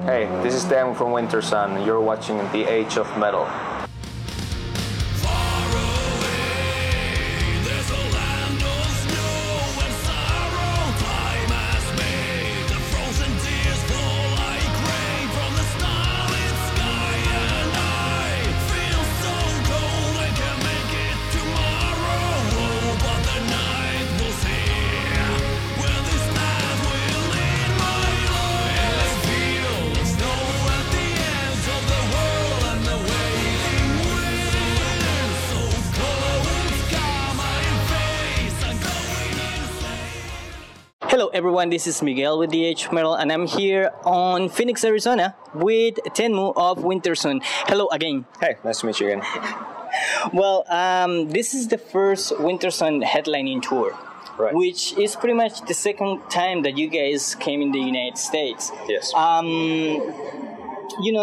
Hey, this is Teemu from Wintersun. You're watching The Age of Metal. Hello everyone, this is Miguel with the Age of Metal and I'm here on Phoenix, Arizona with Teemu of Wintersun. Hello again. Hey, nice to meet you again. Well, this is the first Wintersun headlining tour. Right. Which is pretty much the second time that you guys came in the United States. Yes.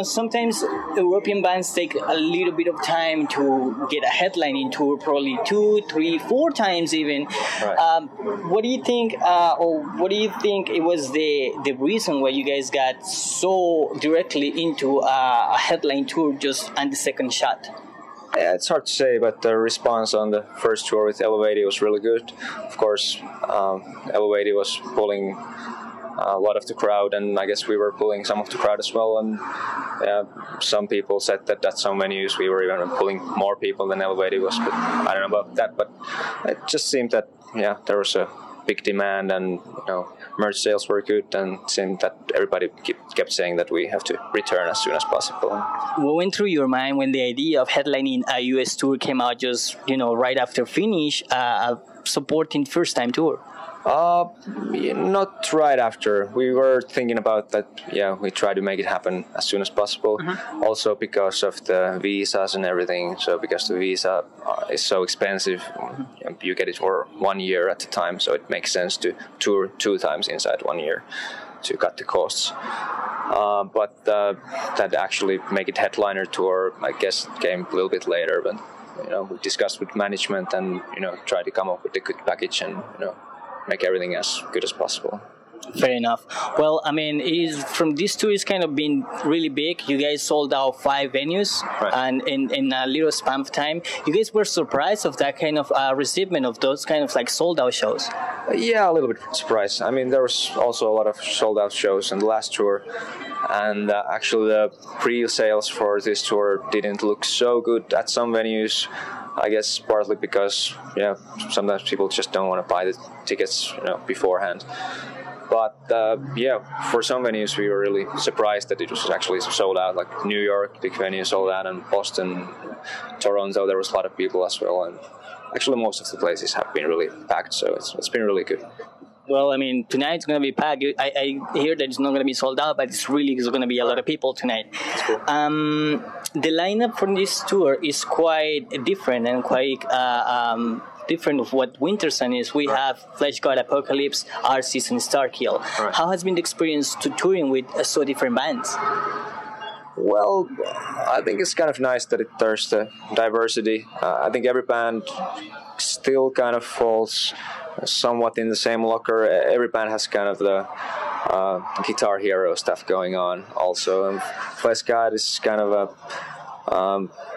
Sometimes European bands take a little bit of time to get a headlining tour, probably 2, 3, 4 times even. Right. What do you think, or what do you think it was the reason why you guys got so directly into a headline tour just on the second shot? Yeah, it's hard to say, but the response on the first tour with Elevated was really good. Of course, Elevated was pulling a lot of the crowd, and I guess we were pulling some of the crowd as well. And some people said that at some venues we were even pulling more people than Elevated was, but I don't know about that. But it just seemed that there was a big demand, and merch sales were good, and it seemed that everybody kept saying that we have to return as soon as possible. What went through your mind when the idea of headlining a US tour came out just right after finish supporting first time tour? Not right after. We were thinking about that. Yeah, we try to make it happen as soon as possible. Mm-hmm. Also because of the visas and everything. So because the visa is so expensive, you get it for 1 year at a time. So it makes sense to tour 2 times inside 1 year to cut the costs. But that actually make it headliner tour, I guess, came a little bit later. But we discussed with management and try to come up with a good package and make everything as good as possible. Fair enough. Well, I mean, from these two, it's kind of been really big. You guys sold out 5 venues, right, and in a little span of time. You guys were surprised of that kind of receivement of those kind of like sold out shows? Yeah, a little bit surprised. I mean, there was also a lot of sold out shows on the last tour, and actually the pre-sales for this tour didn't look so good at some venues. I guess partly because sometimes people just don't want to buy the tickets beforehand. But for some venues we were really surprised that it was actually sold out. Like New York, big venue sold out, and Boston, Toronto, there was a lot of people as well. And actually most of the places have been really packed, so it's been really good. Well, I mean, tonight's going to be packed. I hear that it's not going to be sold out, but it's going to be a lot of people tonight. That's cool. The lineup for this tour is quite different and quite different of what Wintersun is. We have Flesh God Apocalypse, Arceus, and Starkill. Right. How has been the experience to touring with so different bands? Well, I think it's kind of nice that there's the diversity. I think every band still kind of falls somewhat in the same locker. Every band has kind of the Guitar Hero stuff going on also. And Flesh God is kind of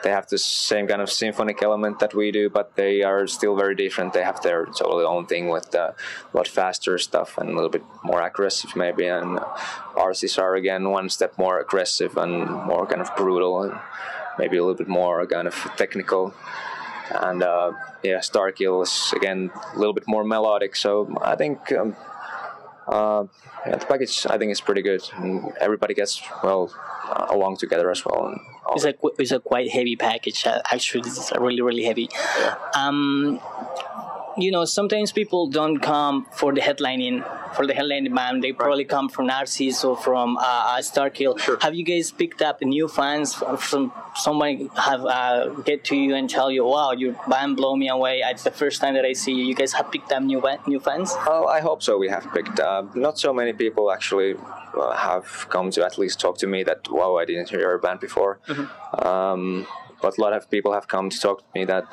they have the same kind of symphonic element that we do, but they are still very different. They have their totally own thing with a lot faster stuff and a little bit more aggressive maybe. And Arceus are again one step more aggressive and more kind of brutal and maybe a little bit more kind of technical. And Starkill is again a little bit more melodic. So I think the package I think is pretty good, and everybody gets along together as well. And it's a quite heavy package. Actually, it's really, really heavy. Yeah. Sometimes people don't come for the headlining band. They probably come from Arceus or from Starkill. Sure. Have you guys picked up new fans from someone have get to you and tell you, wow, your band blew me away. It's the first time that I see you. You guys have picked up new fans? Oh, I hope so. We have picked up. Not so many people actually have come to at least talk to me that, wow, I didn't hear your band before. Mm-hmm. but a lot of people have come to talk to me that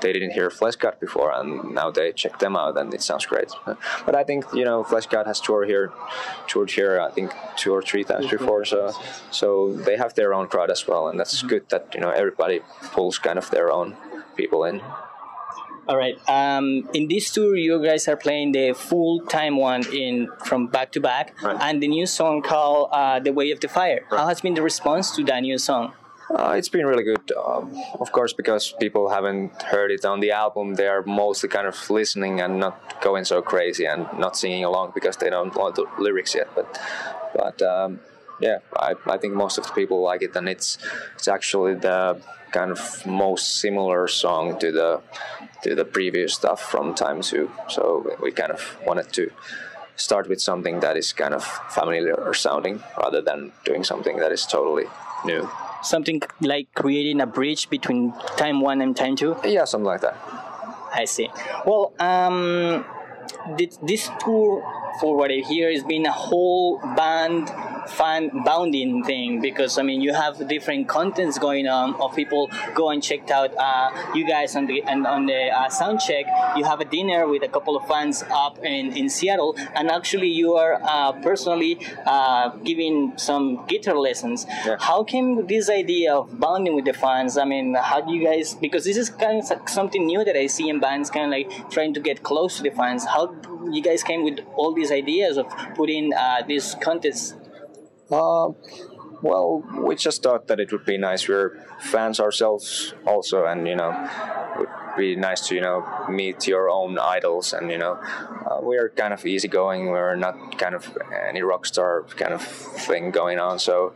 they didn't hear Flesh God before, and now they check them out, and it sounds great. But I think Flesh God has toured here. I think 2 or 3 times before, so they have their own crowd as well, and that's good that everybody pulls kind of their own people in. All right. In this tour, you guys are playing the full time one from back to back, right, and the new song called "The Way of the Fire." Right. How has been the response to that new song? It's been really good. Of course, because people haven't heard it on the album, they are mostly kind of listening and not going so crazy and not singing along because they don't know the lyrics yet. But yeah, I think most of the people like it, and it's actually the kind of most similar song to the previous stuff from Time 2. So we kind of wanted to start with something that is kind of familiar sounding rather than doing something that is totally new. Something like creating a bridge between Time 1 and Time 2? Yeah, something like that. I see. Well, this tour, for what I hear, has been a whole fan bounding thing, because you have different contents going on of people go and checked out you guys on the sound check. You have a dinner with a couple of fans up in Seattle, and actually you are personally giving some guitar lessons. Yeah. How came this idea of bonding with the fans? How do you guys, because this is kind of something new that I see in bands, kind of like trying to get close to the fans. How you guys came with all these ideas of putting these contests? Well, we just thought that it would be nice. We're fans ourselves also, and it would be nice to meet your own idols, and we're kind of easygoing. We're not kind of any rock star kind of thing going on, so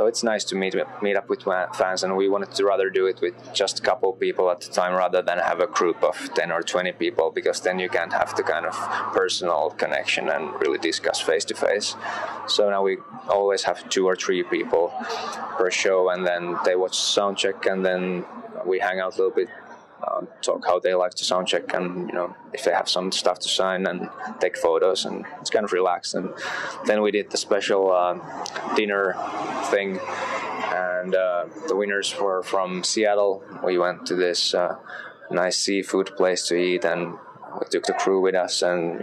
it's nice to meet up with fans, and we wanted to rather do it with just a couple people at the time rather than have a group of 10 or 20 people, because then you can't have the kind of personal connection and really discuss face to face. So now we always have 2 or 3 people per show, and then they watch sound check, and then we hang out a little bit, talk how they like to sound check, and if they have some stuff to sign, and take photos, and it's kind of relaxed. And then we did the special dinner thing, and the winners were from Seattle. We went to this nice seafood place to eat, and we took the crew with us, and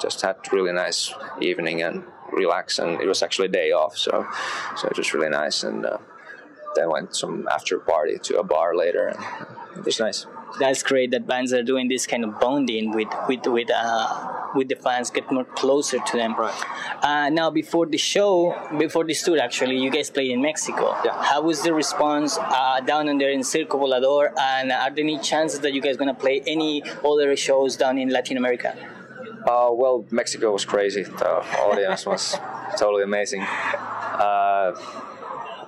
just had a really nice evening and relax. And it was actually a day off, so it was really nice. And then went some after party to a bar later, and it was nice. That's great that bands are doing this kind of bonding with the fans, get more closer to them. Right. Now, before this tour, actually, you guys played in Mexico. Yeah. How was the response down there in Circo Volador? And are there any chances that you guys going to play any other shows down in Latin America? Well, Mexico was crazy. The audience was totally amazing.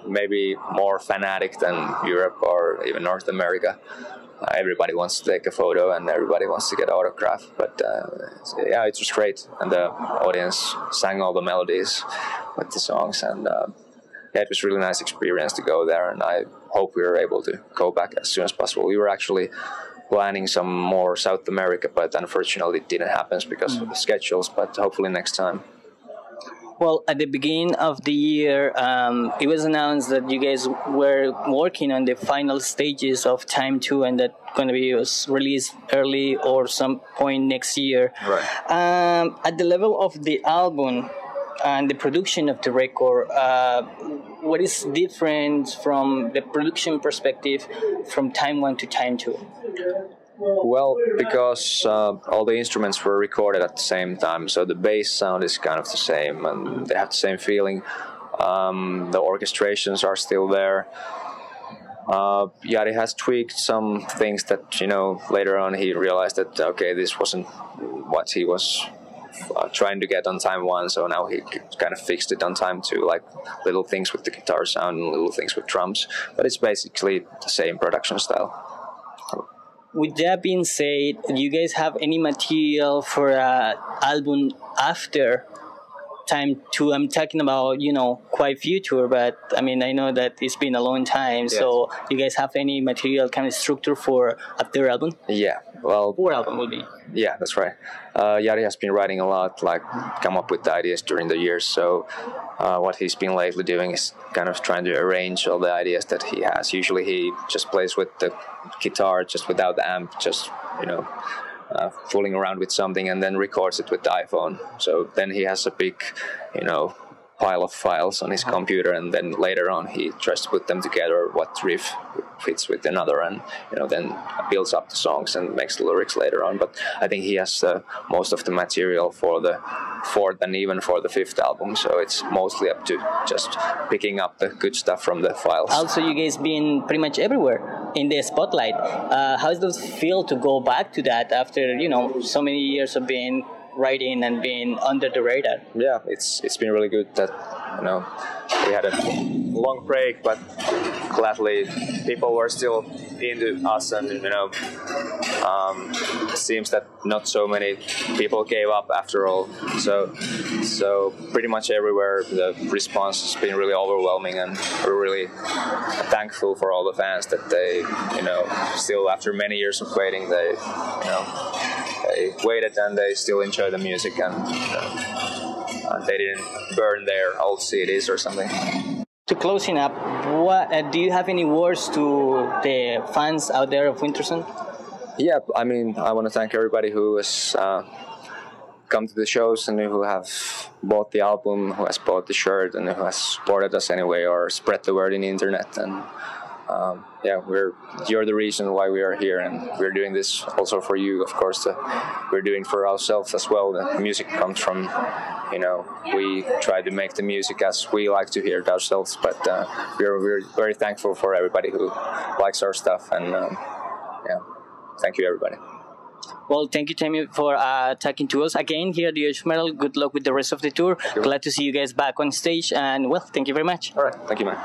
Maybe more fanatic than Europe or even North America. Everybody wants to take a photo and everybody wants to get an autograph. But yeah, it was great, and the audience sang all the melodies with the songs, and yeah, it was a really nice experience to go there. And I hope we were able to go back as soon as possible. We were actually planning some more South America, but unfortunately it didn't happen because of the schedules. But hopefully next time. Well, at the beginning of the year, it was announced that you guys were working on the final stages of Time 2, and that going to be released early or some point next year. Right. At the level of the album and the production of the record, what is different from the production perspective from Time 1 to Time 2? Well, because all the instruments were recorded at the same time, so the bass sound is kind of the same, and they have the same feeling. The orchestrations are still there. Jari has tweaked some things that, later on he realized that, okay, this wasn't what he was trying to get on Time 1, so now he kind of fixed it on Time 2, like little things with the guitar sound and little things with drums, but it's basically the same production style. With that being said, do you guys have any material for an album after time to, I'm talking about, quite future, but I mean, I know that it's been a long time. Yes. So you guys have any material kind of structure for a third album? Yeah, well, 4 album would be. yeah, that's right. Yari has been writing a lot, like come up with the ideas during the years. So what he's been lately doing is kind of trying to arrange all the ideas that he has. Usually he just plays with the guitar, just without the amp, just fooling around with something, and then records it with the iPhone. So then he has a big, pile of files on his computer, and then later on he tries to put them together, what riff fits with another, and then builds up the songs and makes the lyrics later on. But I think he has most of the material for the 4th and even for the 5th album, so it's mostly up to just picking up the good stuff from the files. Also, you guys been pretty much everywhere in the spotlight. How does it feel to go back to that after so many years of being writing and being under the radar? Yeah, it's been really good that we had a long break, but gladly people were still into us, and it seems that not so many people gave up after all. So pretty much everywhere the response has been really overwhelming, and we're really thankful for all the fans that they still after many years of waiting, they waited and they still enjoy the music, and they didn't burn their old CDs or something. To closing up, what do you have any words to the fans out there of Wintersun? Yeah, I mean, I want to thank everybody who has come to the shows and who have bought the album, who has bought the shirt, and who has supported us anyway or spread the word in the internet. And you're the reason why we are here, and we're doing this also for you, of course. We're doing it for ourselves as well. The music comes from, we try to make the music as we like to hear it ourselves, but we're very thankful for everybody who likes our stuff, and thank you everybody. Well, thank you, Teemu, for talking to us again here at the Huge Metal. Good luck with the rest of the tour. Glad to see you guys back on stage, and well, thank you very much. All right, thank you, man.